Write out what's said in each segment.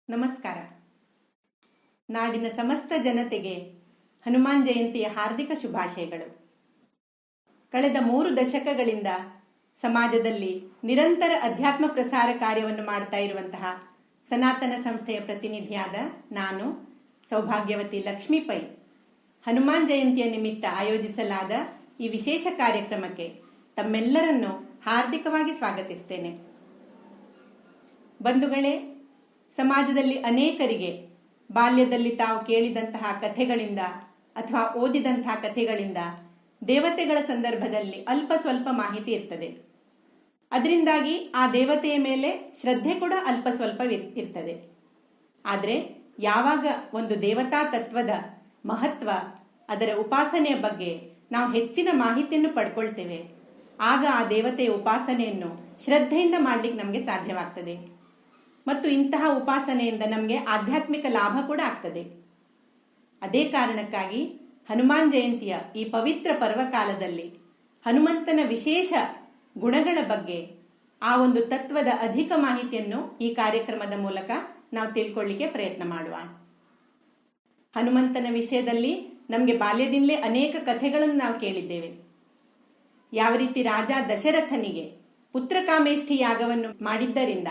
ನಮಸ್ಕಾರ. ನಾಡಿನ ಸಮಸ್ತ ಜನತೆಗೆ ಹನುಮಾನ್ ಜಯಂತಿಯ ಹಾರ್ದಿಕ ಶುಭಾಶಯಗಳು. ಕಳೆದ 3 ದಶಕಗಳಿಂದ ಸಮಾಜದಲ್ಲಿ ನಿರಂತರ ಅಧ್ಯಾತ್ಮ ಪ್ರಸಾರ ಕಾರ್ಯವನ್ನು ಮಾಡ್ತಾ ಇರುವಂತಹ ಸನಾತನ ಸಂಸ್ಥೆಯ ಪ್ರತಿನಿಧಿಯಾದ ನಾನು ಸೌಭಾಗ್ಯವತಿ ಲಕ್ಷ್ಮೀ ಪೈ ಹನುಮಾನ್ ಜಯಂತಿಯ ನಿಮಿತ್ತ ಆಯೋಜಿಸಲಾದ ಈ ವಿಶೇಷ ಕಾರ್ಯಕ್ರಮಕ್ಕೆ ತಮ್ಮೆಲ್ಲರನ್ನು ಹಾರ್ದಿಕವಾಗಿ ಸ್ವಾಗತಿಸ್ತೇನೆ. ಬಂಧುಗಳೇ, ಸಮಾಜದಲ್ಲಿ ಅನೇಕರಿಗೆ ಬಾಲ್ಯದಲ್ಲಿ ತಾವು ಕೇಳಿದಂತಹ ಕಥೆಗಳಿಂದ ಅಥವಾ ಓದಿದಂತಹ ಕಥೆಗಳಿಂದ ದೇವತೆಗಳ ಸಂದರ್ಭದಲ್ಲಿ ಅಲ್ಪ ಸ್ವಲ್ಪ ಮಾಹಿತಿ ಇರ್ತದೆ. ಅದರಿಂದಾಗಿ ಆ ದೇವತೆಯ ಮೇಲೆ ಶ್ರದ್ಧೆ ಕೂಡ ಅಲ್ಪ ಸ್ವಲ್ಪ ಇರ್ತದೆ. ಆದರೆ ಯಾವಾಗ ಒಂದು ದೇವತಾ ತತ್ವದ ಮಹತ್ವ, ಅದರ ಉಪಾಸನೆಯ ಬಗ್ಗೆ ನಾವು ಹೆಚ್ಚಿನ ಮಾಹಿತಿಯನ್ನು ಪಡ್ಕೊಳ್ತೇವೆ, ಆಗ ಆ ದೇವತೆಯ ಉಪಾಸನೆಯನ್ನು ಶ್ರದ್ಧೆಯಿಂದ ಮಾಡ್ಲಿಕ್ಕೆ ನಮಗೆ ಸಾಧ್ಯವಾಗ್ತದೆ ಮತ್ತು ಇಂತಹ ಉಪಾಸನೆಯಿಂದ ನಮಗೆ ಆಧ್ಯಾತ್ಮಿಕ ಲಾಭ ಕೂಡ ಆಗ್ತದೆ. ಅದೇ ಕಾರಣಕ್ಕಾಗಿ ಹನುಮಾನ್ ಜಯಂತಿಯ ಈ ಪವಿತ್ರ ಪರ್ವಕಾಲದಲ್ಲಿ ಹನುಮಂತನ ವಿಶೇಷ ಗುಣಗಳ ಬಗ್ಗೆ, ಆ ಒಂದು ತತ್ವದ ಅಧಿಕ ಮಾಹಿತಿಯನ್ನು ಈ ಕಾರ್ಯಕ್ರಮದ ಮೂಲಕ ನಾವು ತಿಳ್ಕೊಳ್ಳಿಕ್ಕೆ ಪ್ರಯತ್ನ ಮಾಡುವ. ಹನುಮಂತನ ವಿಷಯದಲ್ಲಿ ನಮಗೆ ಬಾಲ್ಯದಿಂದಲೇ ಅನೇಕ ಕಥೆಗಳನ್ನು ನಾವು ಕೇಳಿದ್ದೇವೆ. ಯಾವ ರೀತಿ ರಾಜ ದಶರಥನಿಗೆ ಪುತ್ರಕಾಮೇಷ್ಠಿ ಯಾಗವನ್ನು ಮಾಡಿದ್ದರಿಂದ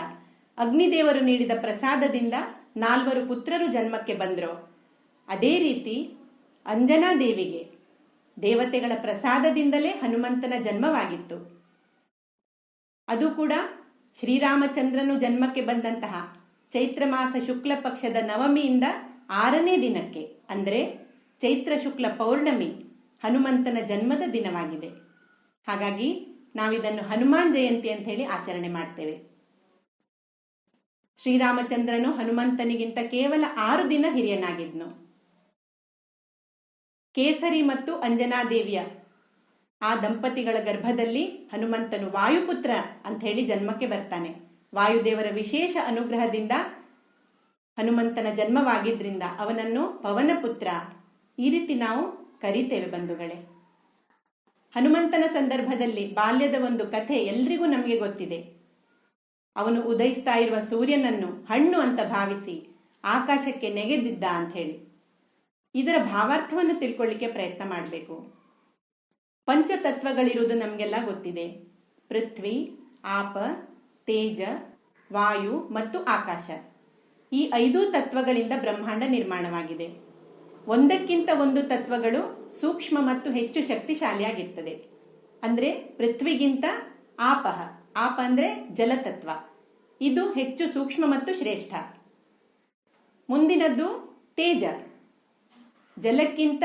ಅಗ್ನಿದೇವರು ನೀಡಿದ ಪ್ರಸಾದದಿಂದ 4 ಪುತ್ರರು ಜನ್ಮಕ್ಕೆ ಬಂದರು, ಅದೇ ರೀತಿ ಅಂಜನಾ ದೇವಿಗೆ ದೇವತೆಗಳ ಪ್ರಸಾದದಿಂದಲೇ ಹನುಮಂತನ ಜನ್ಮವಾಗಿತ್ತು. ಅದು ಕೂಡ ಶ್ರೀರಾಮಚಂದ್ರನು ಜನ್ಮಕ್ಕೆ ಬಂದಂತಹ ಚೈತ್ರ ಮಾಸ ಶುಕ್ಲ ಪಕ್ಷದ ನವಮಿಯಿಂದ 6ನೇ ದಿನಕ್ಕೆ, ಅಂದರೆ ಚೈತ್ರ ಶುಕ್ಲ ಪೌರ್ಣಮಿ ಹನುಮಂತನ ಜನ್ಮದ ದಿನವಾಗಿದೆ. ಹಾಗಾಗಿ ನಾವಿದನ್ನು ಹನುಮಾನ್ ಜಯಂತಿ ಅಂತ ಹೇಳಿ ಆಚರಣೆ ಮಾಡ್ತೇವೆ. ಶ್ರೀರಾಮಚಂದ್ರನು ಹನುಮಂತನಿಗಿಂತ ಕೇವಲ 6 ದಿನ ಹಿರಿಯನಾಗಿದ್ನು. ಕೇಸರಿ ಮತ್ತು ಅಂಜನಾದೇವಿಯ ಆ ದಂಪತಿಗಳ ಗರ್ಭದಲ್ಲಿ ಹನುಮಂತನು ವಾಯುಪುತ್ರ ಅಂತ ಹೇಳಿ ಜನ್ಮಕ್ಕೆ ಬರ್ತಾನೆ. ವಾಯುದೇವರ ವಿಶೇಷ ಅನುಗ್ರಹದಿಂದ ಹನುಮಂತನ ಜನ್ಮವಾಗಿದ್ರಿಂದ ಅವನನ್ನು ಪವನಪುತ್ರ ಈ ರೀತಿ ನಾವು ಕರೀತೇವೆ. ಬಂಧುಗಳೇ, ಹನುಮಂತನ ಸಂದರ್ಭದಲ್ಲಿ ಬಾಲ್ಯದ ಒಂದು ಕಥೆ ಎಲ್ರಿಗೂ ನಮಗೆ ಗೊತ್ತಿದೆ. ಅವನು ಉದಯಿಸ್ತಾ ಇರುವ ಸೂರ್ಯನನ್ನು ಹಣ್ಣು ಅಂತ ಭಾವಿಸಿ ಆಕಾಶಕ್ಕೆ ನೆಗೆದಿದ್ದ ಅಂತ ಹೇಳಿ. ಇದರ ಭಾವಾರ್ಥವನ್ನು ತಿಳ್ಕೊಳ್ಳಿಕ್ಕೆ ಪ್ರಯತ್ನ ಮಾಡಬೇಕು. ಪಂಚತತ್ವಗಳಿರುವುದು ನಮಗೆಲ್ಲ ಗೊತ್ತಿದೆ. ಪೃಥ್ವಿ, ಆಪ, ತೇಜ, ವಾಯು ಮತ್ತು ಆಕಾಶ. ಈ 5 ತತ್ವಗಳಿಂದ ಬ್ರಹ್ಮಾಂಡ ನಿರ್ಮಾಣವಾಗಿದೆ. ಒಂದಕ್ಕಿಂತ ಒಂದು ತತ್ವಗಳು ಸೂಕ್ಷ್ಮ ಮತ್ತು ಹೆಚ್ಚು ಶಕ್ತಿಶಾಲಿಯಾಗಿರ್ತದೆ. ಅಂದ್ರೆ ಪೃಥ್ವಿಗಿಂತ ಆಪಹ, ಆಪ ಅಂದ್ರೆ ಜಲತತ್ವ, ಇದು ಹೆಚ್ಚು ಸೂಕ್ಷ್ಮ ಮತ್ತು ಶ್ರೇಷ್ಠ. ಮುಂದಿನದ್ದು ತೇಜ, ಜಲಕ್ಕಿಂತ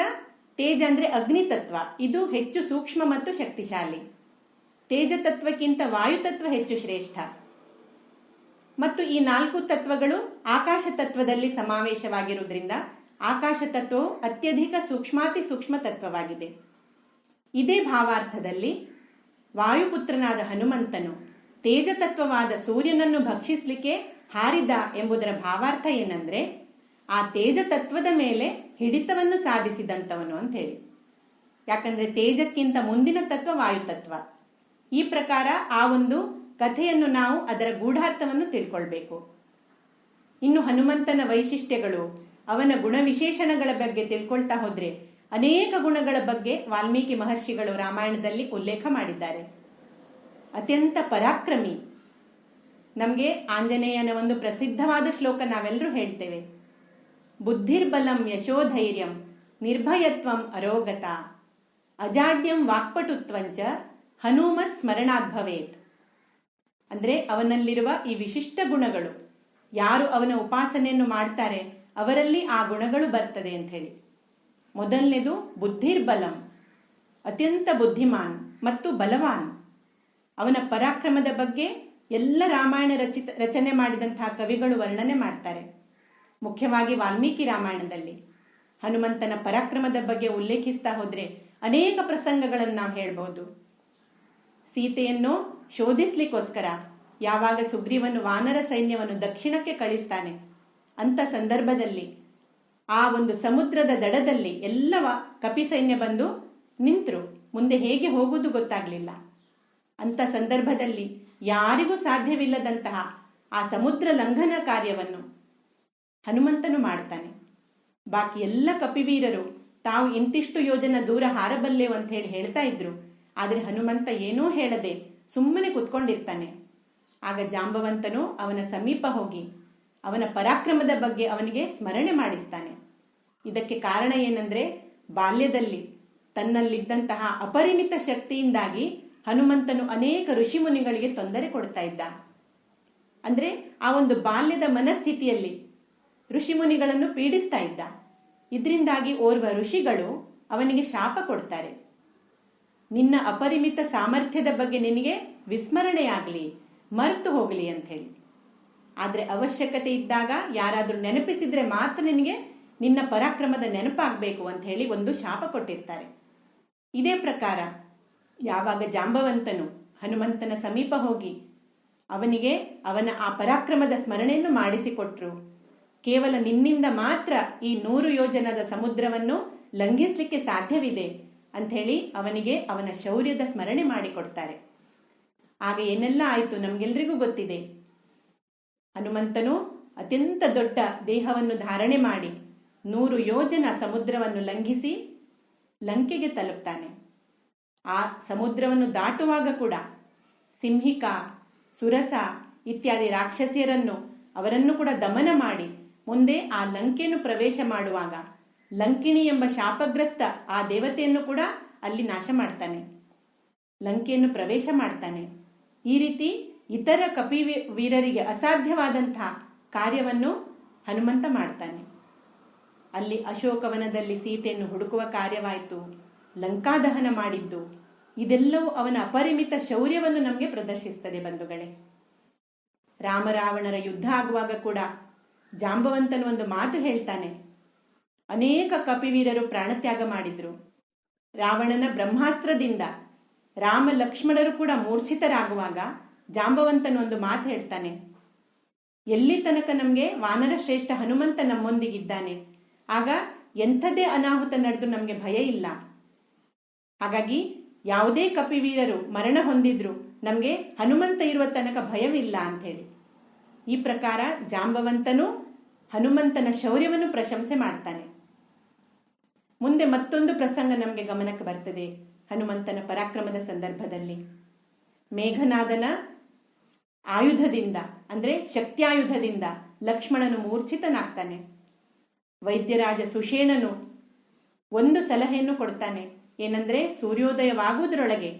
ತೇಜ ಅಂದ್ರೆ ಅಗ್ನಿತತ್ವ, ಇದು ಹೆಚ್ಚು ಸೂಕ್ಷ್ಮ ಮತ್ತು ಶಕ್ತಿಶಾಲಿ. ತೇಜ ತತ್ವಕ್ಕಿಂತ ವಾಯುತತ್ವ ಹೆಚ್ಚು ಶ್ರೇಷ್ಠ. ಮತ್ತು ಈ 4 ತತ್ವಗಳು ಆಕಾಶ ತತ್ವದಲ್ಲಿ ಸಮಾವೇಶವಾಗಿರುವುದರಿಂದ ಆಕಾಶ ತತ್ವವು ಅತ್ಯಧಿಕ ಸೂಕ್ಷ್ಮಾತಿ ಸೂಕ್ಷ್ಮ ತತ್ವವಾಗಿದೆ. ಇದೇ ಭಾವಾರ್ಥದಲ್ಲಿ ವಾಯುಪುತ್ರನಾದ ಹನುಮಂತನು ತೇಜತತ್ವವಾದ ಸೂರ್ಯನನ್ನು ಭಕ್ಷಿಸಲಿಕ್ಕೆ ಹಾರಿದ ಎಂಬುದರ ಭಾವಾರ್ಥ ಏನಂದ್ರೆ, ಆ ತೇಜತತ್ವದ ಮೇಲೆ ಹಿಡಿತವನ್ನು ಸಾಧಿಸಿದಂಥವನು ಅಂತ ಹೇಳಿ. ಯಾಕಂದ್ರೆ ತೇಜಕ್ಕಿಂತ ಮುಂದಿನ ತತ್ವ ವಾಯುತತ್ವ. ಈ ಪ್ರಕಾರ ಆ ಒಂದು ಕಥೆಯನ್ನು ನಾವು ಅದರ ಗೂಢಾರ್ಥವನ್ನು ತಿಳ್ಕೊಳ್ಬೇಕು. ಇನ್ನು ಹನುಮಂತನ ವೈಶಿಷ್ಟ್ಯಗಳು, ಅವನ ಗುಣವಿಶೇಷಣಗಳ ಬಗ್ಗೆ ತಿಳ್ಕೊಳ್ತಾ ಹೋದ್ರೆ ಅನೇಕ ಗುಣಗಳ ಬಗ್ಗೆ ವಾಲ್ಮೀಕಿ ಮಹರ್ಷಿಗಳು ರಾಮಾಯಣದಲ್ಲಿ ಉಲ್ಲೇಖ ಮಾಡಿದ್ದಾರೆ. ಅತ್ಯಂತ ಪರಾಕ್ರಮಿ. ನಮಗೆ ಆಂಜನೇಯನ ಒಂದು ಪ್ರಸಿದ್ಧವಾದ ಶ್ಲೋಕ ನಾವೆಲ್ಲರೂ ಹೇಳ್ತೇವೆ. ಬುದ್ಧಿರ್ಬಲಂ ಯಶೋಧೈರ್ಯಂ ನಿರ್ಭಯತ್ವಂ ಅರೋಗತ ಅಜಾಡ್ಯಂ ವಾಕ್ಪಟುತ್ವಂಚ ಹನುಮತ್ ಸ್ಮರಣಾತ್ ಭವೇತ್. ಅಂದ್ರೆ ಅವನಲ್ಲಿರುವ ಈ ವಿಶಿಷ್ಟ ಗುಣಗಳು, ಯಾರು ಅವನ ಉಪಾಸನೆಯನ್ನು ಮಾಡ್ತಾರೆ ಅವರಲ್ಲಿ ಆ ಗುಣಗಳು ಬರ್ತದೆ ಅಂತ ಹೇಳಿ. ಮೊದಲನೇದು ಬುದ್ಧಿರ್ಬಲಂ, ಅತ್ಯಂತ ಬುದ್ಧಿಮಾನ್ ಮತ್ತು ಬಲವಾನ್. ಅವನ ಪರಾಕ್ರಮದ ಬಗ್ಗೆ ಎಲ್ಲ ರಾಮಾಯಣ ರಚನೆ ಮಾಡಿದಂತಹ ಕವಿಗಳು ವರ್ಣನೆ ಮಾಡ್ತಾರೆ. ಮುಖ್ಯವಾಗಿ ವಾಲ್ಮೀಕಿ ರಾಮಾಯಣದಲ್ಲಿ ಹನುಮಂತನ ಪರಾಕ್ರಮದ ಬಗ್ಗೆ ಉಲ್ಲೇಖಿಸ್ತಾ ಹೋದ್ರೆ ಅನೇಕ ಪ್ರಸಂಗಗಳನ್ನು ನಾವು ಹೇಳ್ಬಹುದು. ಸೀತೆಯನ್ನು ಶೋಧಿಸ್ಲಿಕ್ಕೋಸ್ಕರ ಯಾವಾಗ ಸುಗ್ರೀವನು ವಾನರ ಸೈನ್ಯವನ್ನು ದಕ್ಷಿಣಕ್ಕೆ ಕಳಿಸ್ತಾನೆ, ಅಂತ ಸಂದರ್ಭದಲ್ಲಿ ಆ ಒಂದು ಸಮುದ್ರದ ದಡದಲ್ಲಿ ಎಲ್ಲ ಕಪಿ ಸೈನ್ಯ ಬಂದು ನಿಂತರು. ಮುಂದೆ ಹೇಗೆ ಹೋಗುವುದು ಗೊತ್ತಾಗ್ಲಿಲ್ಲ. ಅಂತ ಸಂದರ್ಭದಲ್ಲಿ ಯಾರಿಗೂ ಸಾಧ್ಯವಿಲ್ಲದಂತಹ ಆ ಸಮುದ್ರ ಲಂಘನ ಕಾರ್ಯವನ್ನು ಹನುಮಂತನು ಮಾಡ್ತಾನೆ. ಬಾಕಿ ಎಲ್ಲ ಕಪಿವೀರರು ತಾವು ಇಂತಿಷ್ಟು ಯೋಜನ ದೂರ ಹಾರಬಲ್ಲೆವು ಅಂತ ಹೇಳ್ತಾ ಇದ್ರು. ಆದರೆ ಹನುಮಂತ ಏನೂ ಹೇಳದೆ ಸುಮ್ಮನೆ ಕುತ್ಕೊಂಡಿರ್ತಾನೆ. ಆಗ ಜಾಂಬವಂತನು ಅವನ ಸಮೀಪ ಹೋಗಿ ಅವನ ಪರಾಕ್ರಮದ ಬಗ್ಗೆ ಅವನಿಗೆ ಸ್ಮರಣೆ ಮಾಡಿಸ್ತಾನೆ. ಇದಕ್ಕೆ ಕಾರಣ ಏನಂದ್ರೆ, ಬಾಲ್ಯದಲ್ಲಿ ತನ್ನಲ್ಲಿದ್ದಂತಹ ಅಪರಿಮಿತ ಶಕ್ತಿಯಿಂದಾಗಿ ಹನುಮಂತನು ಅನೇಕ ಋಷಿಮುನಿಗಳಿಗೆ ತೊಂದರೆ ಕೊಡ್ತಾ ಇದ್ದ. ಅಂದ್ರೆ ಆ ಒಂದು ಬಾಲ್ಯದ ಮನಸ್ಥಿತಿಯಲ್ಲಿ ಋಷಿಮುನಿಗಳನ್ನು ಪೀಡಿಸ್ತಾ ಇದ್ದ. ಇದರಿಂದಾಗಿ ಓರ್ವ ಋಷಿಗಳು ಅವನಿಗೆ ಶಾಪ ಕೊಡ್ತಾರೆ. ನಿನ್ನ ಅಪರಿಮಿತ ಸಾಮರ್ಥ್ಯದ ಬಗ್ಗೆ ನಿನಗೆ ವಿಸ್ಮರಣೆಯಾಗಲಿ, ಮರೆತು ಹೋಗಲಿ ಅಂತ ಹೇಳಿ. ಆದ್ರೆ ಅವಶ್ಯಕತೆ ಇದ್ದಾಗ ಯಾರಾದ್ರೂ ನೆನಪಿಸಿದ್ರೆ ಮಾತ್ರ ನಿನಗೆ ನಿನ್ನ ಪರಾಕ್ರಮದ ನೆನಪಾಗಬೇಕು ಅಂತ ಹೇಳಿ ಒಂದು ಶಾಪ ಕೊಟ್ಟಿರ್ತಾರೆ. ಇದೇ ಪ್ರಕಾರ ಯಾವಾಗ ಜಾಂಬವಂತನು ಹನುಮಂತನ ಸಮೀಪ ಹೋಗಿ ಅವನಿಗೆ ಅವನ ಆ ಪರಾಕ್ರಮದ ಸ್ಮರಣೆಯನ್ನು ಮಾಡಿಸಿಕೊಟ್ರು. ಕೇವಲ ನಿನ್ನಿಂದ ಮಾತ್ರ ಈ 100 ಯೋಜನದ ಸಮುದ್ರವನ್ನು ಲಂಘಿಸಲಿಕ್ಕೆ ಸಾಧ್ಯವಿದೆ ಅಂಥೇಳಿ ಅವನಿಗೆ ಅವನ ಶೌರ್ಯದ ಸ್ಮರಣೆ ಮಾಡಿಕೊಡ್ತಾರೆ. ಆಗ ಏನೆಲ್ಲ ಆಯಿತು ನಮ್ಗೆಲ್ರಿಗೂ ಗೊತ್ತಿದೆ. ಹನುಮಂತನು ಅತ್ಯಂತ ದೊಡ್ಡ ದೇಹವನ್ನು ಧಾರಣೆ ಮಾಡಿ 100 ಯೋಜನ ಸಮುದ್ರವನ್ನು ಲಂಘಿಸಿ ಲಂಕೆಗೆ ತಲುಪ್ತಾನೆ. ಆ ಸಮುದ್ರವನ್ನು ದಾಟುವಾಗ ಕೂಡ ಸಿಂಹಿಕ, ಸುರಸ ಇತ್ಯಾದಿ ರಾಕ್ಷಸಿಯರನ್ನು ಅವರನ್ನು ಕೂಡ ದಮನ ಮಾಡಿ ಮುಂದೆ ಆ ಲಂಕೆಯನ್ನು ಪ್ರವೇಶ ಮಾಡುವಾಗ ಲಂಕಿಣಿ ಎಂಬ ಶಾಪಗ್ರಸ್ತ ಆ ದೇವತೆಯನ್ನು ಕೂಡ ಅಲ್ಲಿ ನಾಶ ಮಾಡ್ತಾನೆ, ಲಂಕೆಯನ್ನು ಪ್ರವೇಶ ಮಾಡ್ತಾನೆ. ಈ ರೀತಿ ಇತರ ವೀರರಿಗೆ ಅಸಾಧ್ಯವಾದಂತಹ ಕಾರ್ಯವನ್ನು ಹನುಮಂತ ಮಾಡ್ತಾನೆ. ಅಲ್ಲಿ ಅಶೋಕವನದಲ್ಲಿ ಸೀತೆಯನ್ನು ಹುಡುಕುವ ಕಾರ್ಯವಾಯಿತು, ಲಂಕಾದಹನ ಮಾಡಿದ್ದು, ಇದೆಲ್ಲವೂ ಅವನ ಅಪರಿಮಿತ ಶೌರ್ಯವನ್ನು ನಮಗೆ ಪ್ರದರ್ಶಿಸ್ತದೆ ಬಂಧುಗಳೇ. ರಾಮರಾವಣರ ಯುದ್ಧ ಆಗುವಾಗ ಕೂಡ ಜಾಂಬವಂತನು ಒಂದು ಮಾತು ಹೇಳ್ತಾನೆ. ಅನೇಕ ಕಪಿವೀರರು ಪ್ರಾಣತ್ಯಾಗ ಮಾಡಿದ್ರು. ರಾವಣನ ಬ್ರಹ್ಮಾಸ್ತ್ರದಿಂದ ರಾಮ ಲಕ್ಷ್ಮಣರು ಕೂಡ ಮೂರ್ಛಿತರಾಗುವಾಗ ಜಾಂಬವಂತನು ಒಂದು ಮಾತು ಹೇಳ್ತಾನೆ. ಎಲ್ಲಿ ತನಕ ನಮಗೆ ವಾನರ ಶ್ರೇಷ್ಠ ಹನುಮಂತ ನಮ್ಮೊಂದಿಗಿದ್ದಾನೆ, ಆಗ ಎಂಥದೇ ಅನಾಹುತ ನಡೆದು ನಮಗೆ ಭಯ ಇಲ್ಲ. ಹಾಗಾಗಿ ಯಾವುದೇ ಕಪಿವೀರರು ಮರಣ ಹೊಂದಿದ್ರು ನಮಗೆ ಹನುಮಂತ ಇರುವ ತನಕ ಭಯವಿಲ್ಲ ಅಂಥೇಳಿ. ಈ ಪ್ರಕಾರ ಜಾಂಬವಂತನು ಹನುಮಂತನ ಶೌರ್ಯವನ್ನು ಪ್ರಶಂಸೆ ಮಾಡ್ತಾನೆ. ಮುಂದೆ ಮತ್ತೊಂದು ಪ್ರಸಂಗ ನಮಗೆ ಗಮನಕ್ಕೆ ಬರ್ತದೆ. ಹನುಮಂತನ ಪರಾಕ್ರಮದ ಸಂದರ್ಭದಲ್ಲಿ ಮೇಘನಾದನ ಆಯುಧದಿಂದ ಅಂದ್ರೆ ಶಕ್ತ್ಯಾಯುಧದಿಂದ ಲಕ್ಷ್ಮಣನು ಮೂರ್ಛಿತನಾಗ್ತಾನೆ. ವೈದ್ಯರಾಜ ಸುಷೇಣನು ಒಂದು ಸಲಹೆಯನ್ನು ಕೊಡ್ತಾನೆ. ಏನಂದ್ರೆ, ಸೂರ್ಯೋದಯವಾಗುವುದರೊಳಗೆ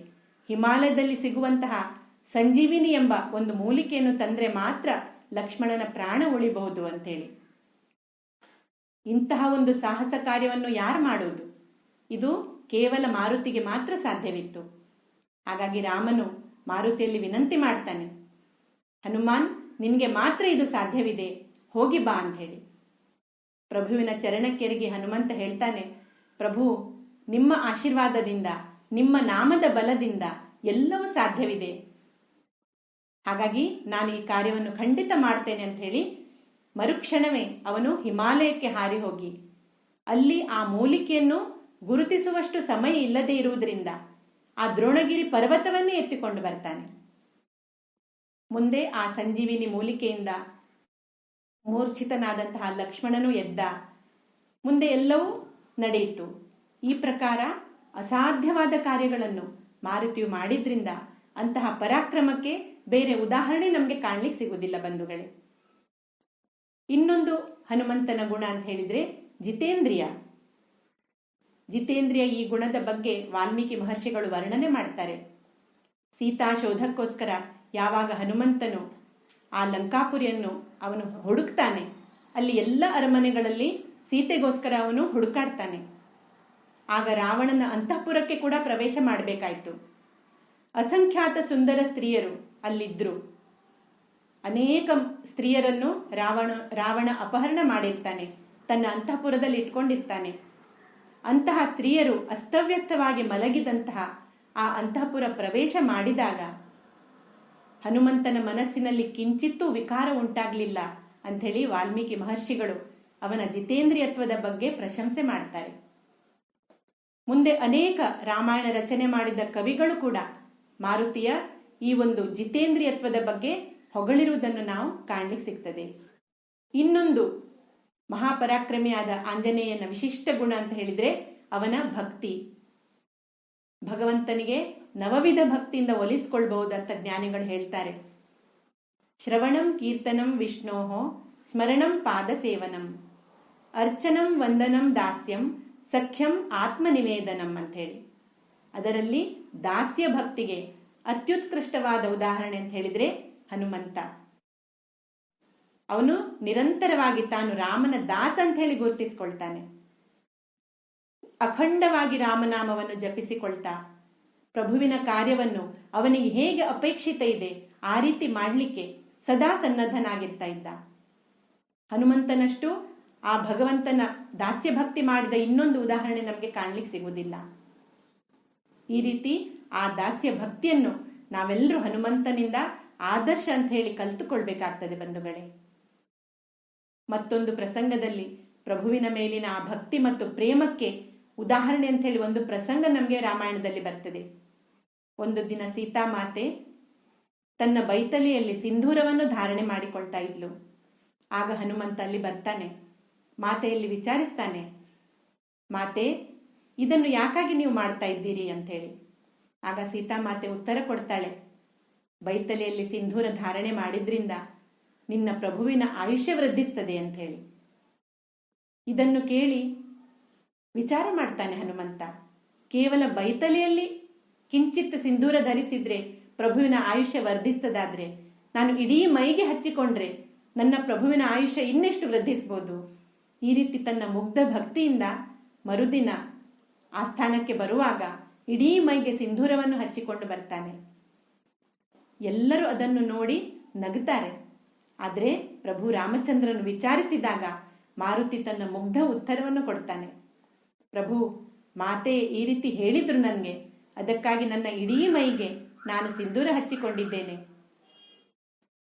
ಹಿಮಾಲಯದಲ್ಲಿ ಸಿಗುವಂತಹ ಸಂಜೀವಿನಿ ಎಂಬ ಒಂದು ಮೂಲಿಕೆಯನ್ನು ತಂದ್ರೆ ಮಾತ್ರ ಲಕ್ಷ್ಮಣನ ಪ್ರಾಣ ಉಳಿಬಹುದು ಅಂತೇಳಿ. ಇಂತಹ ಒಂದು ಸಾಹಸ ಕಾರ್ಯವನ್ನು ಯಾರು ಮಾಡೋದು? ಇದು ಕೇವಲ ಮಾರುತಿಗೆ ಮಾತ್ರ ಸಾಧ್ಯವಿತ್ತು. ಹಾಗಾಗಿ ರಾಮನು ಮಾರುತಿಯಲ್ಲಿ ವಿನಂತಿ ಮಾಡ್ತಾನೆ, ಹನುಮಾನ್ ನಿನಗೆ ಮಾತ್ರ ಇದು ಸಾಧ್ಯವಿದೆ, ಹೋಗಿ ಬಾ ಅಂತ ಹೇಳಿ. ಪ್ರಭುವಿನ ಚರಣಕ್ಕೆರಗಿ ಹನುಮಂತ ಹೇಳ್ತಾನೆ, ಪ್ರಭು ನಿಮ್ಮ ಆಶೀರ್ವಾದದಿಂದ, ನಿಮ್ಮ ನಾಮದ ಬಲದಿಂದ ಎಲ್ಲವೂ ಸಾಧ್ಯವಿದೆ. ಹಾಗಾಗಿ ನಾನು ಈ ಕಾರ್ಯವನ್ನು ಖಂಡಿತ ಮಾಡ್ತೇನೆ ಅಂತ ಹೇಳಿ ಮರುಕ್ಷಣವೇ ಅವನು ಹಿಮಾಲಯಕ್ಕೆ ಹಾರಿ ಹೋಗಿ ಅಲ್ಲಿ ಆ ಮೂಲಿಕೆಯನ್ನು ಗುರುತಿಸುವಷ್ಟು ಸಮಯ ಇಲ್ಲದೆ ಇರುವುದರಿಂದ ಆ ದ್ರೋಣಗಿರಿ ಪರ್ವತವನ್ನೇ ಎತ್ತಿಕೊಂಡು ಬರ್ತಾನೆ. ಮುಂದೆ ಆ ಸಂಜೀವಿನಿ ಮೂಲಿಕೆಯಿಂದ ಮೂರ್ಛಿತನಾದಂತಹ ಲಕ್ಷ್ಮಣನು ಎದ್ದ. ಮುಂದೆ ಎಲ್ಲವೂ ನಡೆಯಿತು. ಈ ಪ್ರಕಾರ ಅಸಾಧ್ಯವಾದ ಕಾರ್ಯಗಳನ್ನು ಮಾರುತಿಯು ಮಾಡಿದ್ರಿಂದ ಅಂತಹ ಪರಾಕ್ರಮಕ್ಕೆ ಬೇರೆ ಉದಾಹರಣೆ ನಮಗೆ ಕಾಣ್ಲಿಕ್ಕೆ ಸಿಗುವುದಿಲ್ಲ ಬಂಧುಗಳೇ. ಇನ್ನೊಂದು ಹನುಮಂತನ ಗುಣ ಅಂತ ಹೇಳಿದ್ರೆ ಜಿತೇಂದ್ರಿಯ. ಜಿತೇಂದ್ರಿಯ ಈ ಗುಣದ ಬಗ್ಗೆ ವಾಲ್ಮೀಕಿ ಮಹರ್ಷಿಗಳು ವರ್ಣನೆ ಮಾಡ್ತಾರೆ. ಸೀತಾ ಶೋಧಕ್ಕೋಸ್ಕರ ಯಾವಾಗ ಹನುಮಂತನು ಆ ಲಂಕಾಪುರಿಯನ್ನು ಅವನು ಹುಡುಕ್ತಾನೆ, ಅಲ್ಲಿ ಎಲ್ಲ ಅರಮನೆಗಳಲ್ಲಿ ಸೀತೆಗೋಸ್ಕರ ಅವನು ಹುಡುಕಾಡ್ತಾನೆ. ಆಗ ರಾವಣನ ಅಂತಃಪುರಕ್ಕೆ ಕೂಡ ಪ್ರವೇಶ ಮಾಡಬೇಕಾಯ್ತು. ಅಸಂಖ್ಯಾತ ಸುಂದರ ಸ್ತ್ರೀಯರು ಅಲ್ಲಿದ್ರು. ಅನೇಕ ಸ್ತ್ರೀಯರನ್ನು ರಾವಣ ಅಪಹರಣ ಮಾಡಿರ್ತಾನೆ, ತನ್ನ ಅಂತಃಪುರದಲ್ಲಿ ಇಟ್ಕೊಂಡಿರ್ತಾನೆ. ಅಂತಹ ಸ್ತ್ರೀಯರು ಅಸ್ತವ್ಯಸ್ತವಾಗಿ ಮಲಗಿದಂತಹ ಆ ಅಂತಃಪುರ ಪ್ರವೇಶ ಮಾಡಿದಾಗ ಹನುಮಂತನ ಮನಸ್ಸಿನಲ್ಲಿ ಕಿಂಚಿತ್ತೂ ವಿಕಾರ ಉಂಟಾಗ್ಲಿಲ್ಲ ಅಂಥೇಳಿ ವಾಲ್ಮೀಕಿ ಮಹರ್ಷಿಗಳು ಅವನ ಜಿತೇಂದ್ರಿಯತ್ವದ ಬಗ್ಗೆ ಪ್ರಶಂಸೆ ಮಾಡ್ತಾರೆ. ಮುಂದೆ ಅನೇಕ ರಾಮಾಯಣ ರಚನೆ ಮಾಡಿದ ಕವಿಗಳು ಕೂಡ ಮಾರುತಿಯ ಈ ಒಂದು ಜಿತೇಂದ್ರಿಯತ್ವದ ಬಗ್ಗೆ ಹೊಗಳಿರುವುದನ್ನು ನಾವು ಕಾಣ್ಲಿಕ್ಕೆ ಸಿಗ್ತದೆ. ಇನ್ನೊಂದು ಮಹಾಪರಾಕ್ರಮಿಯಾದ ಆಂಜನೇಯನ ವಿಶಿಷ್ಟ ಗುಣ ಅಂತ ಹೇಳಿದ್ರೆ ಅವನ ಭಕ್ತಿ. ಭಗವಂತನಿಗೆ ನವವಿಧ ಭಕ್ತಿಯಿಂದ ಒಲಿಸ್ಕೊಳ್ಬಹುದಂತ ಜ್ಞಾನಿಗಳು ಹೇಳ್ತಾರೆ. ಶ್ರವಣಂ ಕೀರ್ತನಂ ವಿಷ್ಣೋಹೋ ಸ್ಮರಣಂ ಪಾದ ಸೇವನಂ ಅರ್ಚನಂ ವಂದನಂ ದಾಸ್ಯಂ ಸಖ್ಯಂ ಆತ್ಮನಿವೇದನಂ ಅಂತ ಹೇಳಿ. ಅದರಲ್ಲಿ ದಾಸ್ಯ ಭಕ್ತಿಗೆ ಅತ್ಯುತ್ಕೃಷ್ಟವಾದ ಉದಾಹರಣೆ ಅಂತ ಹೇಳಿದ್ರೆ ಹನುಮಂತ. ಅವನು ನಿರಂತರವಾಗಿ ತಾನು ರಾಮನ ದಾಸ ಅಂತ ಹೇಳಿ ಗುರುತಿಸಿಕೊಳ್ತಾನೆ. ಅಖಂಡವಾಗಿ ರಾಮನಾಮವನ್ನು ಜಪಿಸಿಕೊಳ್ತಾ ಪ್ರಭುವಿನ ಕಾರ್ಯವನ್ನು ಅವನಿಗೆ ಹೇಗೆ ಅಪೇಕ್ಷಿತ ಇದೆ ಆ ರೀತಿ ಮಾಡಲಿಕ್ಕೆ ಸದಾ ಸನ್ನದ್ಧನಾಗಿರ್ತಾ ಇದ್ದ. ಹನುಮಂತನಷ್ಟು ಆ ಭಗವಂತನ ದಾಸ್ಯ ಭಕ್ತಿ ಮಾಡಿದ ಇನ್ನೊಂದು ಉದಾಹರಣೆ ನಮಗೆ ಕಾಣ್ಲಿಕ್ಕೆ ಸಿಗುವುದಿಲ್ಲ. ಈ ರೀತಿ ಆ ದಾಸ್ಯ ಭಕ್ತಿಯನ್ನು ನಾವೆಲ್ಲರೂ ಹನುಮಂತನಿಂದ ಆದರ್ಶ ಅಂತ ಹೇಳಿ ಕಲಿತುಕೊಳ್ಬೇಕಾಗ್ತದೆ ಬಂಧುಗಳೇ. ಮತ್ತೊಂದು ಪ್ರಸಂಗದಲ್ಲಿ ಪ್ರಭುವಿನ ಮೇಲಿನ ಆ ಭಕ್ತಿ ಮತ್ತು ಪ್ರೇಮಕ್ಕೆ ಉದಾಹರಣೆ ಅಂತ ಹೇಳಿ ಒಂದು ಪ್ರಸಂಗ ನಮಗೆ ರಾಮಾಯಣದಲ್ಲಿ ಬರ್ತದೆ. ಒಂದು ದಿನ ಸೀತಾಮಾತೆ ತನ್ನ ಬೈತಲೆಯಲ್ಲಿ ಸಿಂಧೂರವನ್ನು ಧಾರಣೆ ಮಾಡಿಕೊಳ್ತಾ ಇದ್ಲು. ಆಗ ಹನುಮಂತ ಅಲ್ಲಿ ಬರ್ತಾನೆ. ಮಾತೆಯಲ್ಲಿ ವಿಚಾರಿಸ್ತಾನೆ, ಮಾತೆ ಇದನ್ನು ಯಾಕಾಗಿ ನೀವು ಮಾಡ್ತಾ ಇದ್ದೀರಿ ಅಂತೇಳಿ. ಆಗ ಸೀತಾಮಾತೆ ಉತ್ತರ ಕೊಡ್ತಾಳೆ, ಬೈತಲೆಯಲ್ಲಿ ಸಿಂಧೂರ ಧಾರಣೆ ಮಾಡಿದ್ರಿಂದ ನಿನ್ನ ಪ್ರಭುವಿನ ಆಯುಷ್ಯ ವೃದ್ಧಿಸ್ತದೆ ಅಂತ ಹೇಳಿ. ಇದನ್ನು ಕೇಳಿ ವಿಚಾರ ಮಾಡ್ತಾನೆ ಹನುಮಂತ. ಕೇವಲ ಬೈತಲೆಯಲ್ಲಿ ಕಿಂಚಿತ್ ಸಿಂಧೂರ ಧರಿಸಿದ್ರೆ ಪ್ರಭುವಿನ ಆಯುಷ್ಯ ವರ್ಧಿಸ್ತದಾದ್ರೆ ನಾನು ಇಡೀ ಮೈಗೆ ಹಚ್ಚಿಕೊಂಡ್ರೆ ನನ್ನ ಪ್ರಭುವಿನ ಆಯುಷ್ಯ ಇನ್ನೆಷ್ಟು ವೃದ್ಧಿಸ್ಬೋದು. ಈ ರೀತಿ ತನ್ನ ಮುಗ್ಧ ಭಕ್ತಿಯಿಂದ ಮರುದಿನ ಆಸ್ಥಾನಕ್ಕೆ ಬರುವಾಗ ಇಡೀ ಮೈಗೆ ಸಿಂಧೂರವನ್ನು ಹಚ್ಚಿಕೊಂಡು ಬರ್ತಾನೆ. ಎಲ್ಲರೂ ಅದನ್ನು ನೋಡಿ ನಗುತ್ತಾರೆ. ಆದರೆ ಪ್ರಭು ರಾಮಚಂದ್ರನು ವಿಚಾರಿಸಿದಾಗ ಮಾರುತಿ ತನ್ನ ಮುಗ್ಧ ಉತ್ತರವನ್ನು ಕೊಡ್ತಾನೆ. ಪ್ರಭು, ಮಾತೆ ಈ ರೀತಿ ಹೇಳಿದ್ರು ನನಗೆ, ಅದಕ್ಕಾಗಿ ನನ್ನ ಇಡೀ ಮೈಗೆ ನಾನು ಸಿಂಧೂರ ಹಚ್ಚಿಕೊಂಡಿದ್ದೇನೆ.